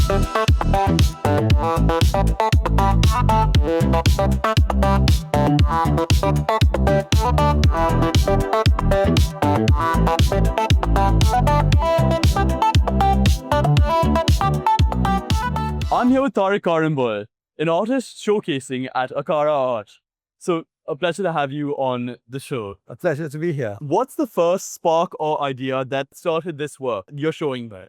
I'm here with Tarik Currimbhoy, an artist showcasing at Akara Art. So, a pleasure to have you on the show. A pleasure to be here. What's the first spark or idea that started this work you're showing there?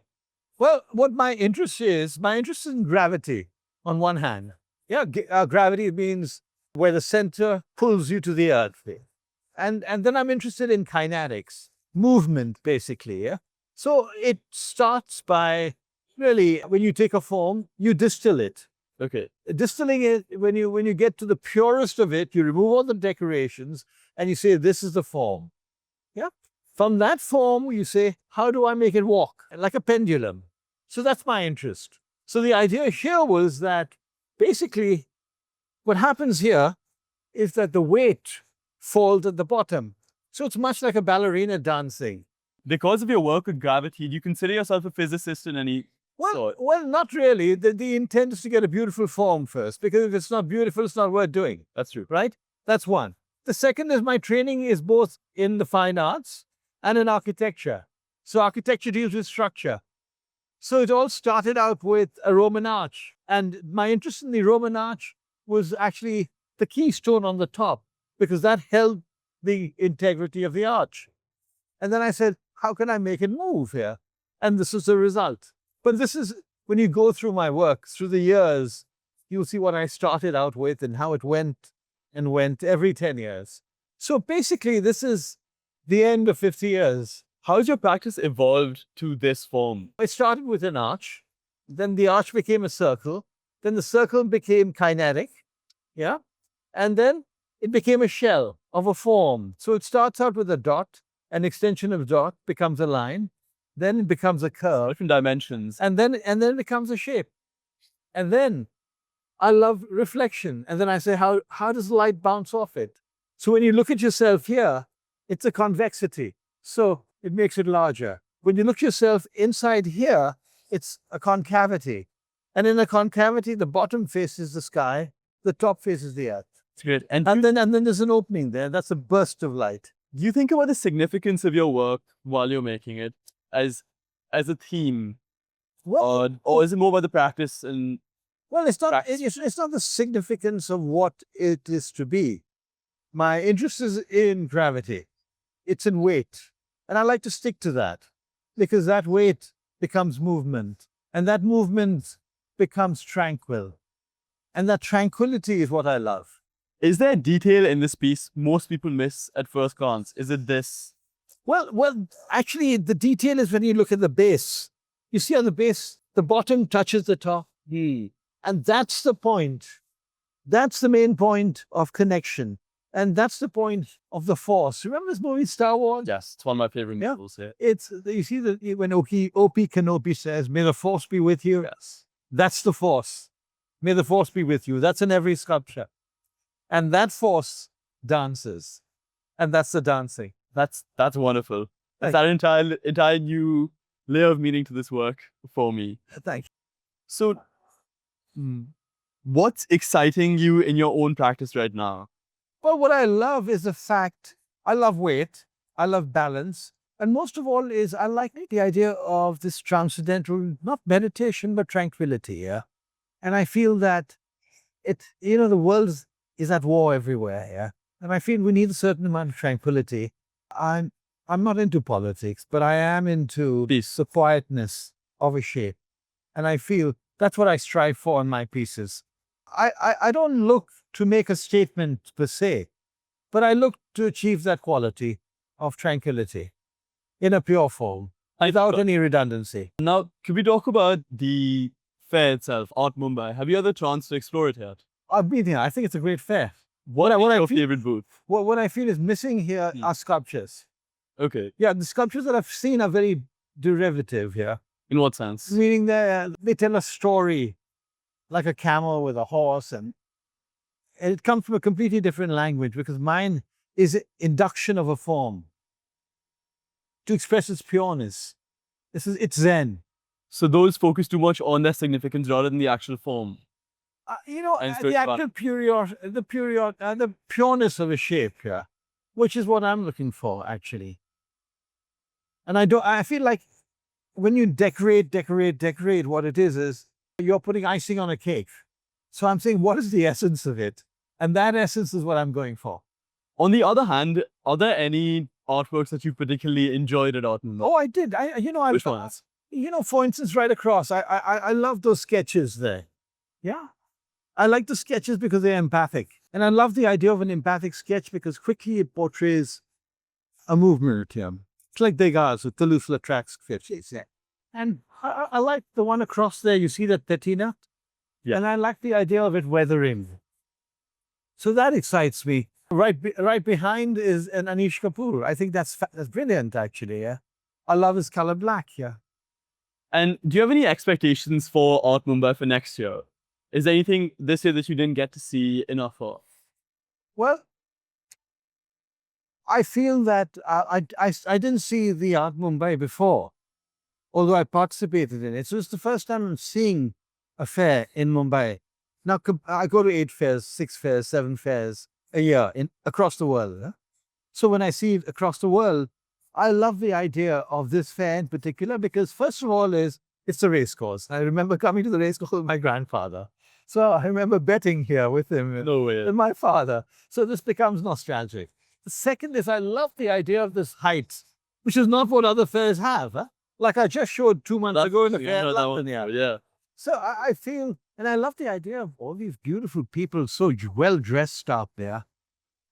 Well, what my interest is in gravity, on one hand. Yeah, gravity means where the center pulls you to the earth. And then I'm interested in kinetics, movement, basically. Yeah. So it starts by really, when you take a form, you distill it. Okay. Distilling it, when you get to the purest of it, you remove all the decorations and you say, this is the form. Yeah. From that form, you say, how do I make it walk? Like a pendulum. So that's my interest. So the idea here was that basically what happens here is that the weight falls at the bottom. So it's much like a ballerina dancing. Because of your work with gravity, do you consider yourself a physicist in any sort? Well, not really. The intent is to get a beautiful form first, because if it's not beautiful, it's not worth doing. That's true. Right? That's one. The second is my training is both in the fine arts and in architecture. So architecture deals with structure. So it all started out with a Roman arch. And my interest in the Roman arch was actually the keystone on the top, because that held the integrity of the arch. And then I said, how can I make it move here? And this is the result. But this is, when you go through my work, through the years, you'll see what I started out with and how it went and went every 10 years. So basically, this is the end of 50 years. How has your practice evolved to this form? It started with an arch, then the arch became a circle, then the circle became kinetic, yeah? And then it became a shell of a form. So it starts out with a dot, an extension of dot becomes a line, then it becomes a curve. Different dimensions. And then it becomes a shape. And then I love reflection. And then I say, how does light bounce off it? So when you look at yourself here, it's a convexity. So it makes it larger. When you look at yourself inside here, it's a concavity. And in a concavity, the bottom faces the sky, the top faces the earth. It's great. And then there's an opening there. That's a burst of light. Do you think about the significance of your work while you're making it as a theme? Well, or is it more about the practice and well, it's not practice? it's not the significance of what it is to be. My interest is in gravity. It's in weight. And I like to stick to that, because that weight becomes movement, and that movement becomes tranquil. And that tranquility is what I love. Is there detail in this piece most people miss at first glance? Is it this? Well, actually, the detail is when you look at the base. You see on the base, the bottom touches the top. And that's the point. That's the main point of connection. And that's the point of the Force. Remember this movie, Star Wars? Yes, it's one of my favorite movies here. It's, you see that when Obi Kenobi says, may the Force be with you. Yes. That's the Force. May the Force be with you. That's in every sculpture. And that Force dances. And that's the dancing. That's wonderful. That's an entire new layer of meaning to this work for me. Thank you. So, what's exciting you in your own practice right now? Well, what I love is the fact, I love weight, I love balance, and most of all is I like the idea of this transcendental, not meditation, but tranquility, yeah? And I feel that the world is at war everywhere, yeah? And I feel we need a certain amount of tranquility. I'm not into politics, but I am into the quietness of a shape. And I feel that's what I strive for in my pieces. I don't look to make a statement per se, but I look to achieve that quality of tranquility in a pure form, without any redundancy. Now, could we talk about the fair itself, Art Mumbai? Have you had the chance to explore it yet? I've been here. I think it's a great fair. What is your favorite booth? What I feel is missing here are sculptures. Okay. Yeah, the sculptures that I've seen are very derivative here. In what sense? Meaning they tell a story, like a camel with a horse, and it comes from a completely different language, because mine is induction of a form to express its pureness. It's Zen. So those focus too much on their significance rather than the actual form. And so The it's fun. actual the pureness of a shape, yeah, which is what I'm looking for, actually. And I feel like when you decorate, what it is you're putting icing on a cake. So I'm saying, what is the essence of it? And that essence is what I'm going for. On the other hand, are there any artworks that you particularly enjoyed at Art Mumbai? Oh, I did. Which ones? For instance, right across, I love those sketches there. Yeah. I like the sketches because they're empathic. And I love the idea of an empathic sketch because quickly it portrays a movement. Yeah. It's like Degas with Toulouse-Lautrec sketches. Yeah. And I like the one across there. You see that patina? Yeah. And I like the idea of it weathering. So that excites me. Right behind is an Anish Kapoor. I think that's brilliant, actually. Yeah. I love his color black. Yeah. And do you have any expectations for Art Mumbai for next year? Is there anything this year that you didn't get to see enough of? Well, I feel that I didn't see the Art Mumbai before, although I participated in it. So it's the first time I'm seeing a fair in Mumbai. Now, I go to 8 fairs, 6 fairs, 7 fairs a year across the world. Huh? So when I see it across the world, I love the idea of this fair in particular because, first of all, it's a race course. I remember coming to the race course with my grandfather. So I remember betting here with him No way. and my father. So this becomes nostalgic. The second is I love the idea of this height, which is not what other fairs have. Huh? Like I just showed 2 months ago in the fair in London. Yeah. So I feel, and I love the idea of all these beautiful people so well dressed up there.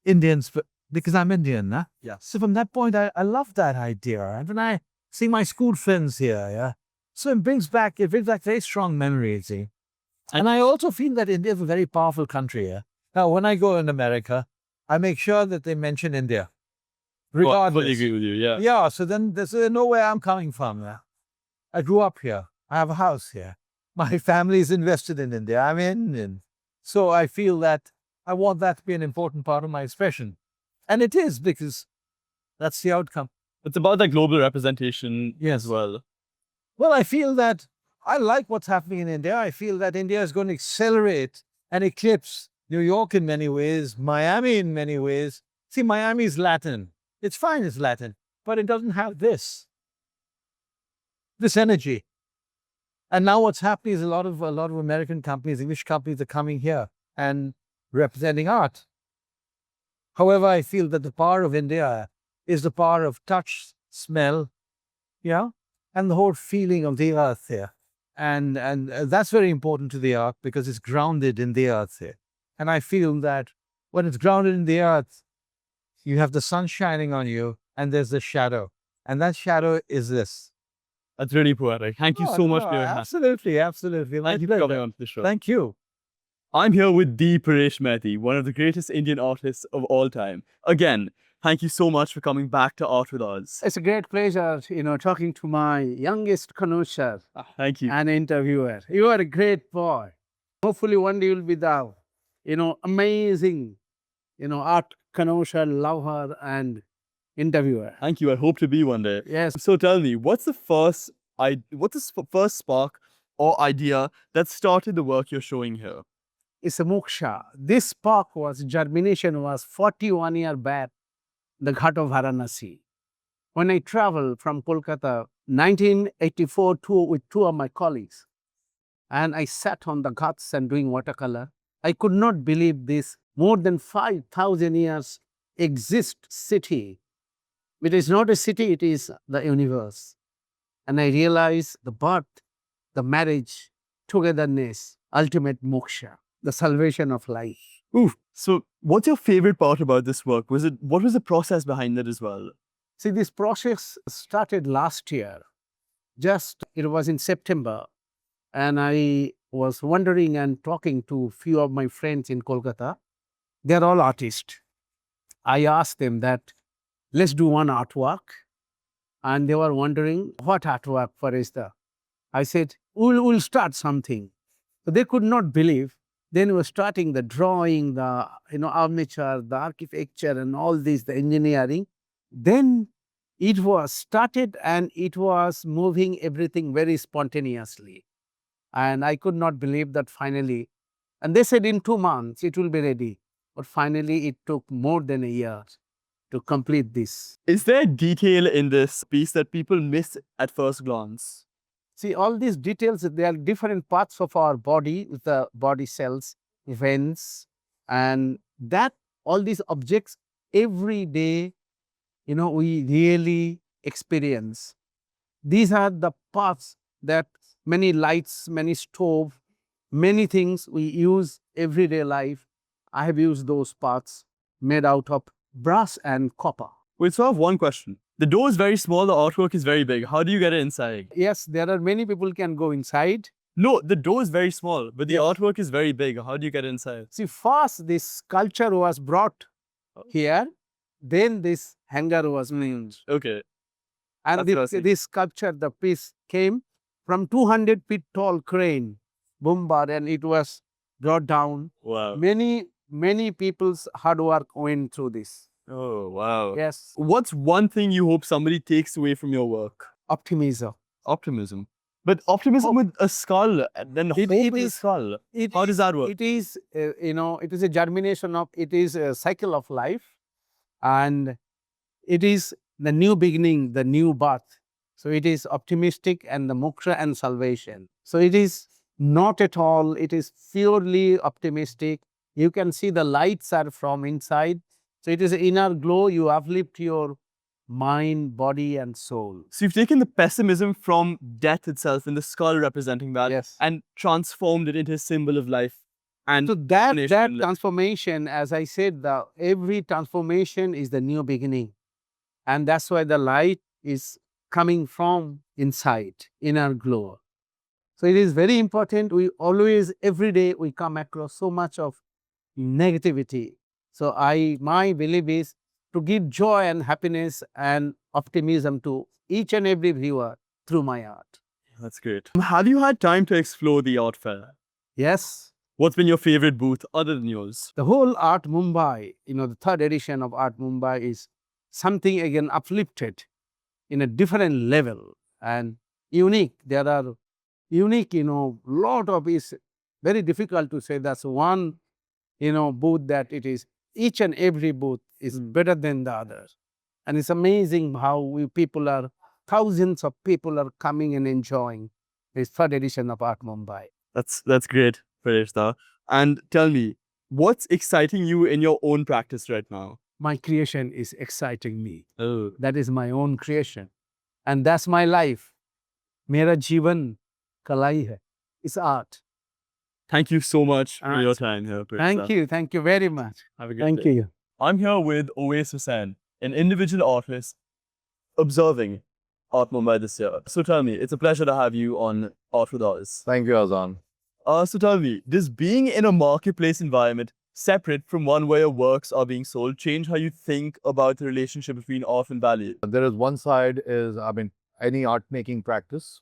Indians, because I'm Indian, huh? Yeah. So from that point, I love that idea. And when I see my school friends here, yeah. So it brings back very strong memories. See? And I also feel that India is a very powerful country. Yeah? Now, when I go in America, I make sure that they mention India. Regardless. I fully agree with you, yeah. Yeah, so then they know where I'm coming from. Yeah? I grew up here. I have a house here. My family is invested in India. I'm Indian. So I feel that I want that to be an important part of my expression. And it is because that's the outcome. It's about that global representation Yes. as well. Well, I feel that I like what's happening in India. I feel that India is going to accelerate and eclipse New York in many ways, Miami in many ways. See, Miami is Latin. It's fine, it's Latin, but it doesn't have this energy. And now what's happening is a lot of American companies, English companies are coming here and representing art. However, I feel that the power of India is the power of touch, smell, yeah, and the whole feeling of the earth here. And that's very important to the art because it's grounded in the earth here. And I feel that when it's grounded in the earth, you have the sun shining on you and there's the shadow. And that shadow is this. That's really poetic. Thank you so much for your Absolutely. Thank you for coming on the show. Thank you. I'm here with the Paresh Maity, one of the greatest Indian artists of all time. Again, thank you so much for coming back to Art with us. It's a great pleasure, talking to my youngest connoisseur Thank you. and interviewer. You are a great boy. Hopefully one day you'll be the, amazing, art connoisseur, lover, and interviewer. Thank you. I hope to be one day. Yes. So tell me, what's the first spark or idea that started the work you're showing here? It's a moksha. This spark germination was 41 years back, the Ghat of Varanasi. When I traveled from Kolkata, 1984, with 2 of my colleagues, and I sat on the ghats and doing watercolor, I could not believe this more than 5,000 years exist city. It is not a city, it is the universe. And I realized the birth, the marriage, togetherness, ultimate moksha, the salvation of life. Ooh. So what's your favorite part about this work? What was the process behind it as well? See, this process started last year. It was in September. And I was wondering and talking to a few of my friends in Kolkata. They're all artists. I asked them that, let's do one artwork. And they were wondering, what artwork, Farishta? I said, we'll start something. So they could not believe. Then we were starting the drawing, the armature, the architecture, and all this, the engineering. Then it was started and it was moving everything very spontaneously. And I could not believe that finally, and they said in 2 months it will be ready. But finally, it took more than a year to complete this. Is there detail in this piece that people miss at first glance? See, all these details, they are different parts of our body, with the body cells, veins, and that all these objects every day, we really experience. These are the parts that many lights, many stove, many things we use everyday life. I have used those parts made out of brass and copper. Wait, so I have one question. The door is very small, the artwork is very big. How do you get it inside? Yes, there are many people can go inside. No, the door is very small, but the Yes. artwork is very big. How do you get inside? See, first this sculpture was brought here, then this hanger was made. Okay. And That's what I was saying. this sculpture, the piece came from 200 feet tall crane, boom bar, and it was brought down. Wow. Many people's hard work went through this. Oh, wow. Yes, What's one thing you hope somebody takes away from your work? optimism. Optimism. But optimism with a skull, and then hope it with a is- skull. It How is- does that work? It is, it is a germination of, it is a cycle of life, and it is the new beginning, the new birth. So it is optimistic and the moksha and salvation. So it is not at all, it is purely optimistic. You can see the lights are from inside. So it is inner glow, you uplift your mind, body, and soul. So you've taken the pessimism from death itself and the skull representing that Yes. and transformed it into a symbol of life. And So that Transformation. transformation, as I said, every transformation is the new beginning. And that's why the light is coming from inside, inner glow. So it is very important. We always, every day, we come across so much of negativity. So my belief is to give joy and happiness and optimism to each and every viewer through my art. that's great. Have you had time to explore the art fair? Yes, What's been your favorite booth other than yours? the whole Art Mumbai, the third edition of Art Mumbai is something again uplifted in a different level and unique. There are unique, lot of, is very difficult to say that's one, booth that it is, each and every booth is better than the other. And it's amazing how thousands of people are coming and enjoying this third edition of Art Mumbai. That's great, Paresh. And tell me, what's exciting you in your own practice right now? My creation is exciting me. Oh, That is my own creation. And that's my life. Mera जीवन कला ही है. It's art. thank you so much for Ah, your time here, Paresh. Thank you very much. Have a good Thank day. you. I'm here with Owais Husain, an individual artist observing Art Mumbai this year. So tell me, it's a pleasure to have you on Art with Us. Thank you, Azan. So tell me, does being in a marketplace environment separate from one where your works are being sold change how you think about the relationship between art and value? There is one side is, any art making practice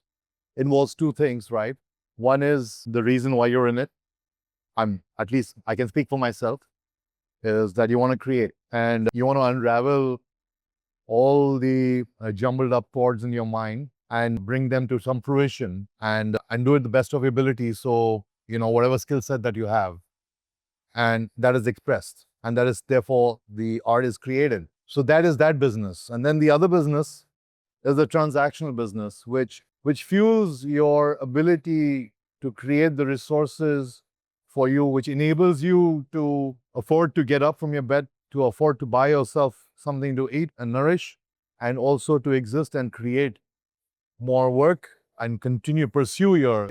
involves two things, right? One is the reason why you're in it. At least I can speak for myself, is that you want to create and you want to unravel all the jumbled up chords in your mind and bring them to some fruition and do it the best of your ability. So, whatever skill set that you have, and that is expressed, and that is therefore the art is created. So that is that business. And then the other business is the transactional business, which fuels your ability to create the resources for you, which enables you to afford to get up from your bed, to afford to buy yourself something to eat and nourish, and also to exist and create more work and continue pursue your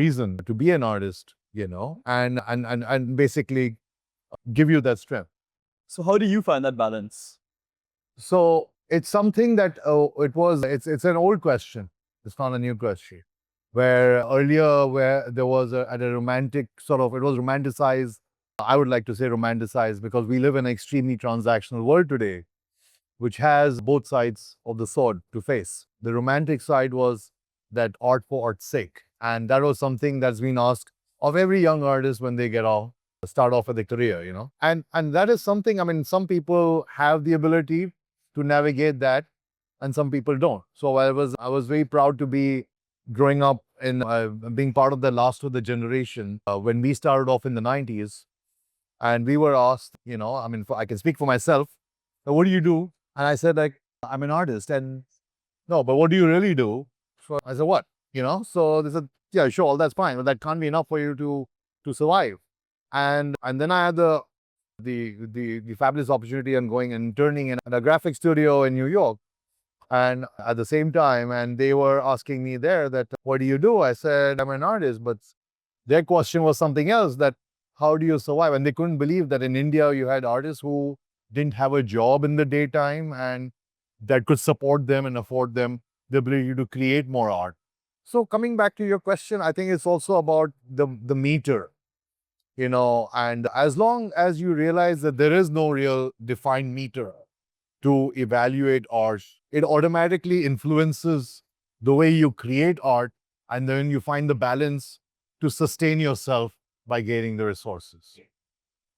reason to be an artist, and basically give you that strength. So how do you find that balance? So it's something that it's an old question. It's not a new question. Where earlier, where there was at a romantic sort of, it was romanticized. I would like to say romanticized because we live in an extremely transactional world today, which has both sides of the sword to face. The romantic side was that art for art's sake, and that was something that's been asked of every young artist when they start off with their career, and that is something. Some people have the ability to navigate that, and some people don't. So I was very proud to be growing up in being part of the last of the generation when we started off in the 90s, and we were asked, I mean, I can speak for myself. What do you do? And I said, like, I'm an artist. And no, but what do you really do? So I said, what? So they said, yeah, sure, that's fine, but that can't be enough for you to survive. And then I had the fabulous opportunity of going and interning in a graphic studio in New York. And at the same time, and they were asking me there that, what do you do? I said, I'm an artist. But their question was something else, that how do you survive? And they couldn't believe that in India, you had artists who didn't have a job in the daytime and that could support them and afford them the ability to create more art. So coming back to your question, I think it's also about the meter, and as long as you realize that there is no real defined meter to evaluate art, it automatically influences the way you create art, and then you find the balance to sustain yourself by gaining the resources.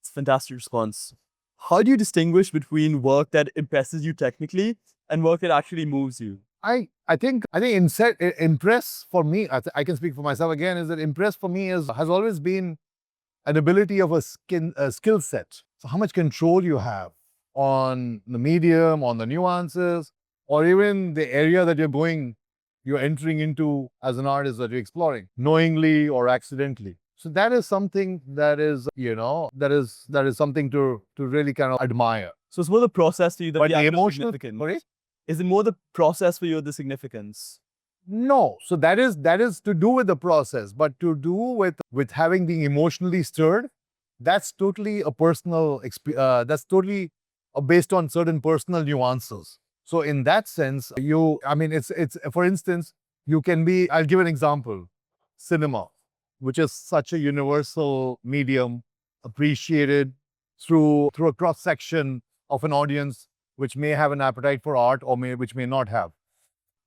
It's a fantastic response. How do you distinguish between work that impresses you technically and work that actually moves you? I think impress for me, I can speak for myself again, is that impress for me has always been an ability of a skill set. So how much control you have on the medium, on the nuances, or even the area that you're entering into as an artist that you're exploring, knowingly or accidentally. So that is something that is, that is something to really kind of admire. So it's more the process for you that But the the actual emotional, significance. sorry? Is it more the process for you the significance? No. So that is to do with the process, but to do with having been emotionally stirred, that's totally a personal that's totally based on certain personal nuances. So in that sense, it's for instance, you can be, I'll give an example, cinema, which is such a universal medium, appreciated through a cross section of an audience which may have an appetite for art or which may not have.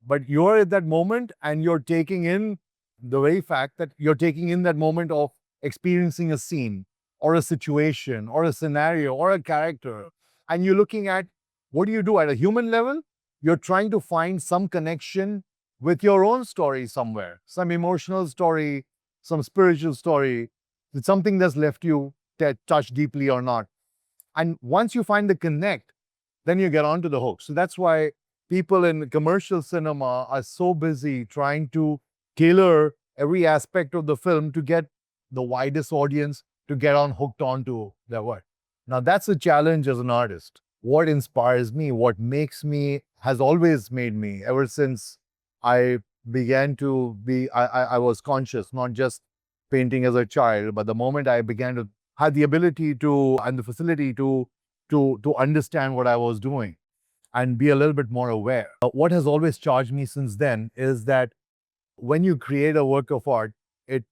But you're at that moment and you're taking in the very fact that you're taking in that moment of experiencing a scene or a situation or a scenario or a character. And you're looking at, what do you do at a human level? You're trying to find some connection with your own story somewhere, some emotional story, some spiritual story, with something that's left you touched deeply or not. And once you find the connect, then you get onto the hook. So that's why people in commercial cinema are so busy trying to tailor every aspect of the film to get the widest audience to get hooked onto their work. Now that's a challenge as an artist. What inspires me, what makes me, has always made me, ever since I began to be, I was conscious, not just painting as a child, but the moment I began to have the ability to, and the facility to understand what I was doing and be a little bit more aware. What has always charged me since then is that when you create a work of art, it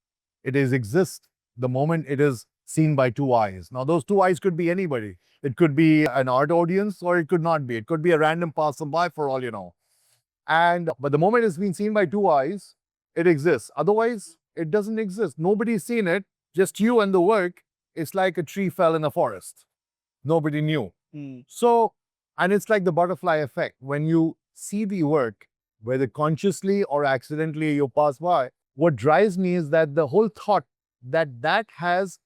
exists the moment it is seen by two eyes. Now, those two eyes could be anybody. It could be an art audience, or it could not be. It could be a random passerby, for all you know. But the moment it's been seen by two eyes, it exists. Otherwise, it doesn't exist. Nobody's seen it, just you and the work. It's like a tree fell in a forest. Nobody knew. So, and it's like the butterfly effect. When you see the work, whether consciously or accidentally you pass by, what drives me is that the whole thought that has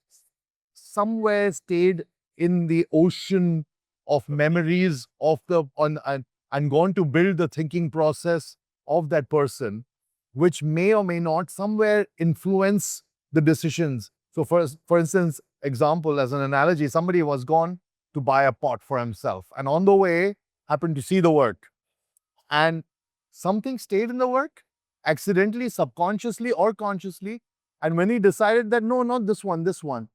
somewhere stayed in the ocean of memories of and gone to build the thinking process of that person, which may or may not somewhere influence the decisions. So for instance, example, as an analogy, somebody was gone to buy a pot for himself, and on the way happened to see the work, and something stayed in the work, accidentally, subconsciously or consciously, and when he decided that, no, not this one, this one,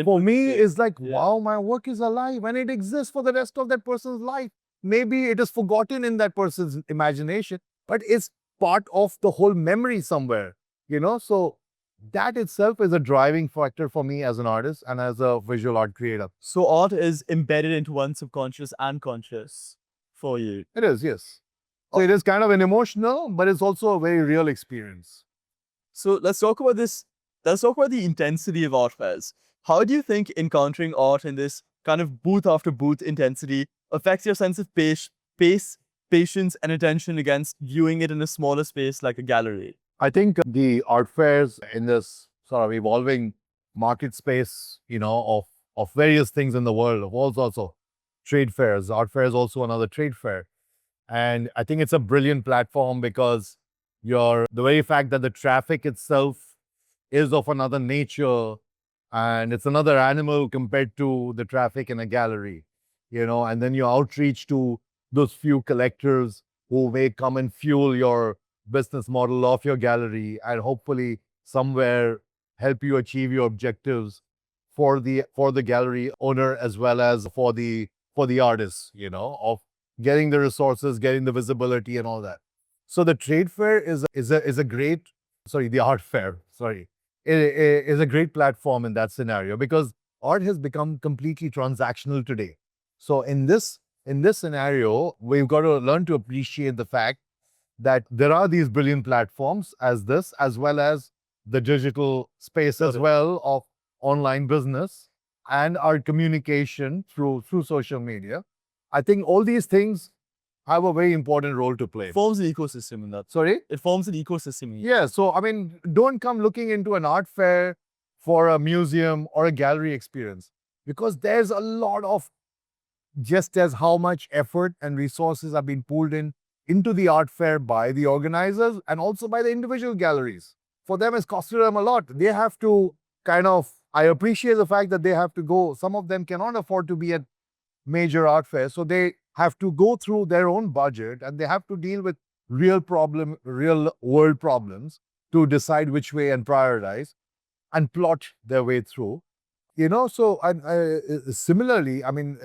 for me is like, wow, my work is alive and it exists for the rest of that person's life. Maybe it is forgotten in that person's imagination, but it's part of the whole memory somewhere, so that itself is a driving factor for me as an artist and as a visual art creator. So art is embedded into one's subconscious and conscious for you. It is, yes. So it is kind of an emotional, but it's also a very real experience. So let's talk about this. Let's talk about the intensity of art fairs. How do you think encountering art in this kind of booth after booth intensity affects your sense of pace, patience, and attention against viewing it in a smaller space like a gallery? I think the art fairs in this sort of evolving market space, of various things in the world, of all sorts of trade fairs. Art fair is also another trade fair. And I think it's a brilliant platform because the very fact that the traffic itself is of another nature and it's another animal compared to the traffic in a gallery, and then your outreach to those few collectors who may come and fuel your business model of your gallery and hopefully somewhere help you achieve your objectives for the gallery owner as well as for the artist, of getting the resources, getting the visibility and all that. So the trade fair is a great, the art fair, is a great platform in that scenario because art has become completely transactional today. So in this scenario, we've got to learn to appreciate the fact that there are these brilliant platforms as well as the digital space as well of online business and our communication through social media. I think all these things have a very important role to play. It forms an ecosystem in that. Sorry? It forms an ecosystem. Yeah. So, I mean, don't come looking into an art fair for a museum or a gallery experience because there's a lot of, just as how much effort and resources have been pulled into the art fair by the organizers and also by the individual galleries. For them, it's costed them a lot. They have to I appreciate the fact that they have to go. Some of them cannot afford to be at major art fairs. So they have to go through their own budget and they have to deal with real world problems to decide which way and prioritize and plot their way through. So similarly, I mean,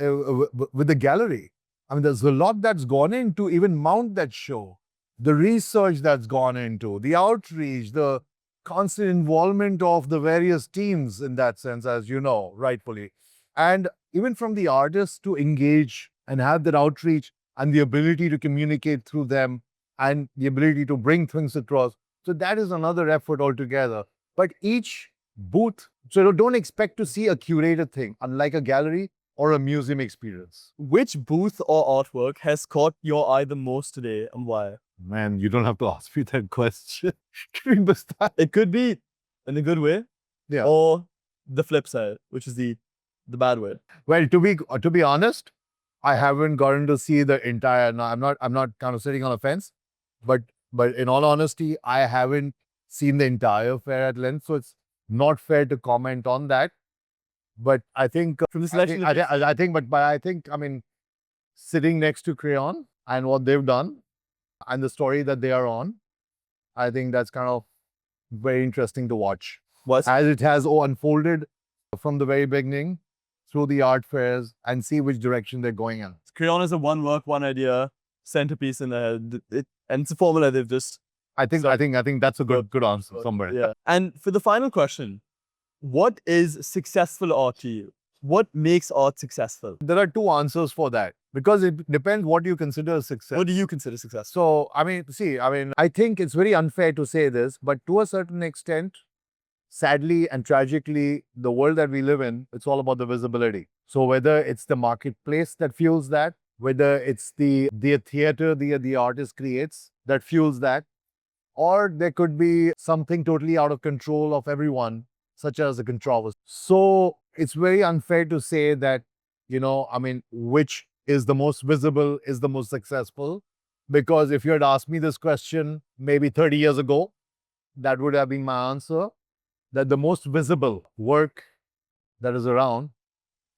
with the gallery, I mean, there's a lot that's gone into even mount that show, the research that's gone into, the outreach, the constant involvement of the various teams in that sense, as you know, rightfully. And even from the artists to engage and have that outreach and the ability to communicate through them and the ability to bring things across. So that is another effort altogether. But each booth, so don't expect to see a curated thing, unlike a gallery or a museum experience. Which booth or artwork has caught your eye the most today and why? Man, you don't have to ask me that question. It could be in a good way, or the flip side, which is the bad way. Well, to be honest, I haven't gotten to see the entire. No, I'm not kind of sitting on a fence, but in all honesty, I haven't seen the entire fair at length, so it's not fair to comment on that. But I think From the selection, I mean, sitting next to Crayon and what they've done and the story that they are on, I think that's kind of very interesting to watch. As it has unfolded from the very beginning through the art fairs and see which direction they're going in. Crayon is a one work, one idea centerpiece in there, and it's a formula they've just. I think that's a good answer somewhere. Yeah. And for the final question, what is successful art to you? What makes art successful? There are two answers for that because it depends what you consider success. What do you consider success? So, I think it's very unfair to say this, but to a certain extent, sadly and tragically, the world that we live in, it's all about the visibility. So whether it's the marketplace that fuels that, whether it's the theater the artist creates that fuels that, or there could be something totally out of control of everyone, such as a controversy. So it's very unfair to say that, which is the most visible, is the most successful. Because if you had asked me this question maybe 30 years ago, that would have been my answer, that the most visible work that is around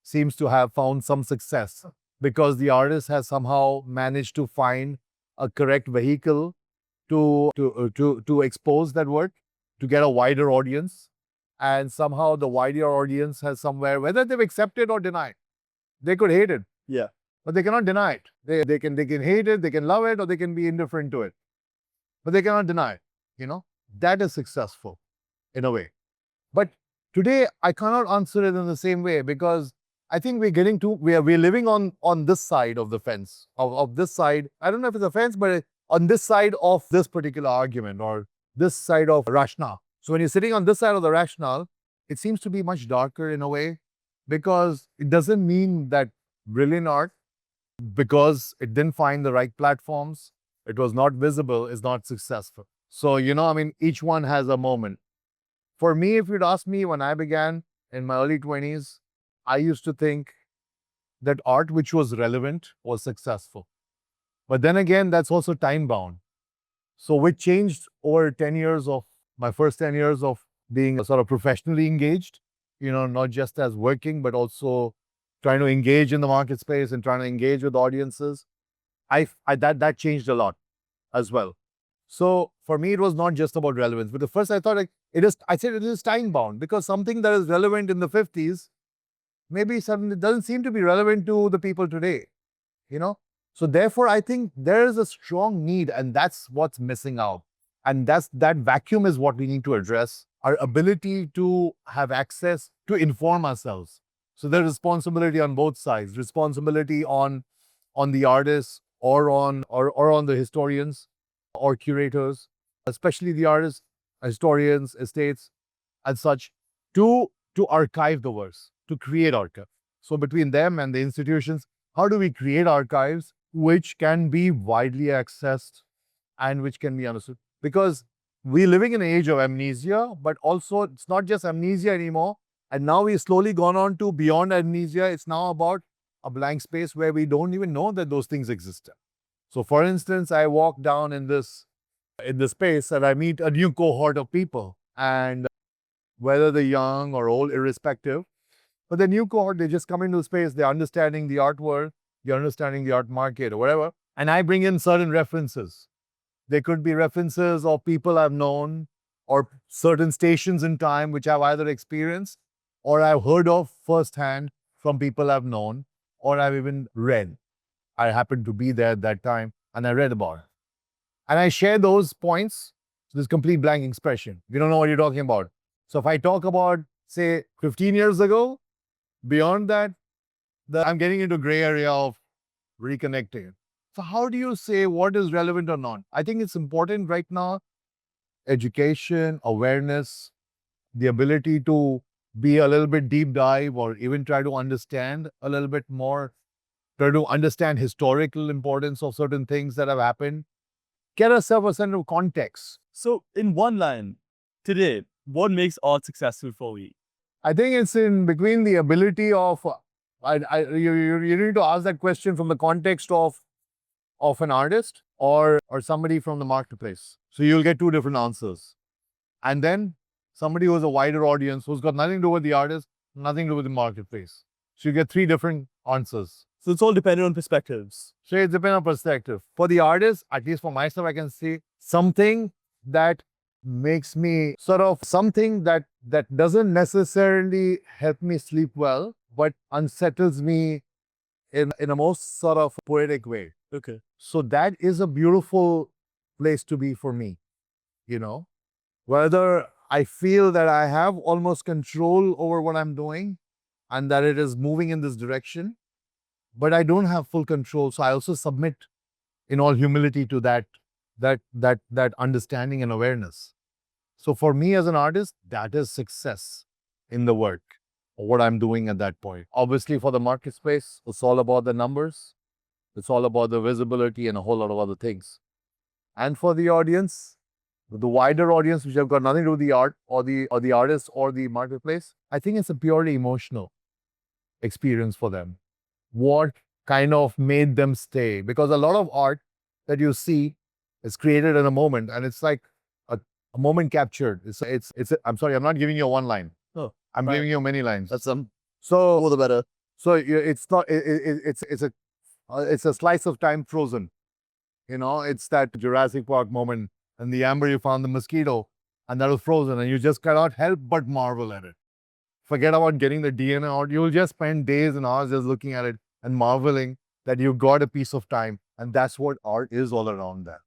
seems to have found some success because the artist has somehow managed to find a correct vehicle to expose that work, to get a wider audience. And somehow the wider audience has somewhere, whether they've accepted or denied, they could hate it. Yeah. But they cannot deny it. They can hate it, they can love it, or they can be indifferent to it. But they cannot deny it. That is successful in a way. But today I cannot answer it in the same way because I think we're living on this side of the fence, of this side. I don't know if it's a fence, but on this side of this particular argument or this side of rationale. So when you're sitting on this side of the rationale, it seems to be much darker in a way because it doesn't mean that brilliant art because it didn't find the right platforms, it was not visible, is not successful. So, I mean, each one has a moment. For me, if you'd ask me when I began in my early 20s, I used to think that art which was relevant was successful. But then again, that's also time bound. So which changed over 10 years of my first 10 years of being sort of professionally engaged, not just as working, but also trying to engage in the market space and trying to engage with audiences. That changed a lot as well. So for me, it was not just about relevance. But the first I thought I said it is time bound, because something that is relevant in the 50s, maybe suddenly it doesn't seem to be relevant to the people today, So therefore, I think there is a strong need, and that's what's missing out. And that vacuum is what we need to address. Our ability to have access to inform ourselves. So there's responsibility on both sides, responsibility on the artists or on the historians or curators, especially the artists, historians, estates, and such, to archive the works, to create archive. So between them and the institutions, how do we create archives which can be widely accessed and which can be understood? Because we're living in an age of amnesia, but also it's not just amnesia anymore. And now we've slowly gone on to beyond amnesia. It's now about a blank space where we don't even know that those things exist. So for instance, I walk down in this space and I meet a new cohort of people, and whether they're young or old, irrespective, but the new cohort, they just come into the space, they're understanding the art world, they're understanding the art market or whatever, and I bring in certain references. They could be references of people I've known or certain stations in time which I've either experienced or I've heard of firsthand from people I've known or I've even read. I happened to be there at that time and I read about it. And I share those points. So this complete blank expression. We don't know what you're talking about. So if I talk about, say, 15 years ago, beyond that, I'm getting into gray area of reconnecting. So how do you say what is relevant or not? I think it's important right now, education, awareness, the ability to be a little bit deep dive or even try to understand a little bit more, try to understand historical importance of certain things that have happened, get ourselves a sense of context. So, in one line, today, what makes art successful for you? I think it's in between the ability of, you need to ask that question from the context of an artist or somebody from the marketplace. So you'll get two different answers. And then somebody who's a wider audience who's got nothing to do with the artist, nothing to do with the marketplace. So you get three different answers. So it's all dependent on perspectives. So it depends on perspective. For the artist, at least for myself, I can say something that makes me sort of something that doesn't necessarily help me sleep well, but unsettles me in a most sort of poetic way. Okay. So that is a beautiful place to be for me, whether I feel that I have almost control over what I'm doing and that it is moving in this direction, but I don't have full control. So I also submit in all humility to that understanding and awareness. So for me as an artist, that is success in the work or what I'm doing at that point. Obviously for the market space, it's all about the numbers. It's all about the visibility and a whole lot of other things. And for the audience, the wider audience, which have got nothing to do with the art or the artist or the marketplace, I think it's a purely emotional experience for them. What kind of made them stay? Because a lot of art that you see is created in a moment, and it's like a moment captured. I'm sorry, I'm not giving you one line. Oh, I'm giving you many lines. That's So all the better. So it's not. It's a slice of time frozen. It's that Jurassic Park moment, and the amber you found the mosquito, and that was frozen, and you just cannot help but marvel at it. Forget about getting the DNA out. You'll just spend days and hours just looking at it and marveling that you got a piece of time, and that's what art is all around that.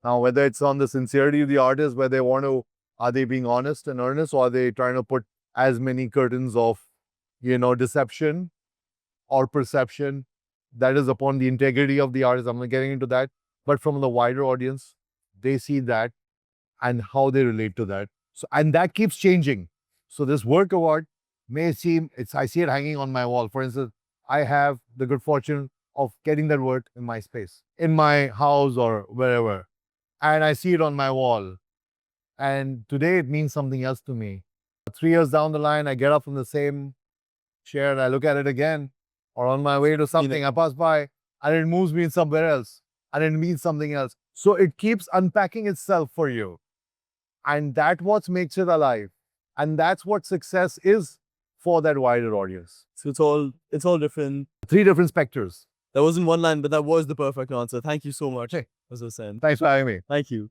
Now, whether it's on the sincerity of the artist, where they want to, are they being honest and earnest, or are they trying to put as many curtains of, deception or perception that is upon the integrity of the artist? I'm not getting into that. But from the wider audience, they see that and how they relate to that. So, and that keeps changing. So this work award may seem, I see it hanging on my wall. For instance, I have the good fortune of getting that word in my space, in my house or wherever. And I see it on my wall. And today it means something else to me. 3 years down the line, I get up from the same chair and I look at it again. Or on my way to something, I pass by and it moves me somewhere else. And it means something else. So it keeps unpacking itself for you. And that's what makes it alive. And that's what success is for that wider audience. So it's all different. 3 different specters. That wasn't one line, but that was the perfect answer. Thank you so much, Hey. Owais Husain. Thanks for having me. Thank you.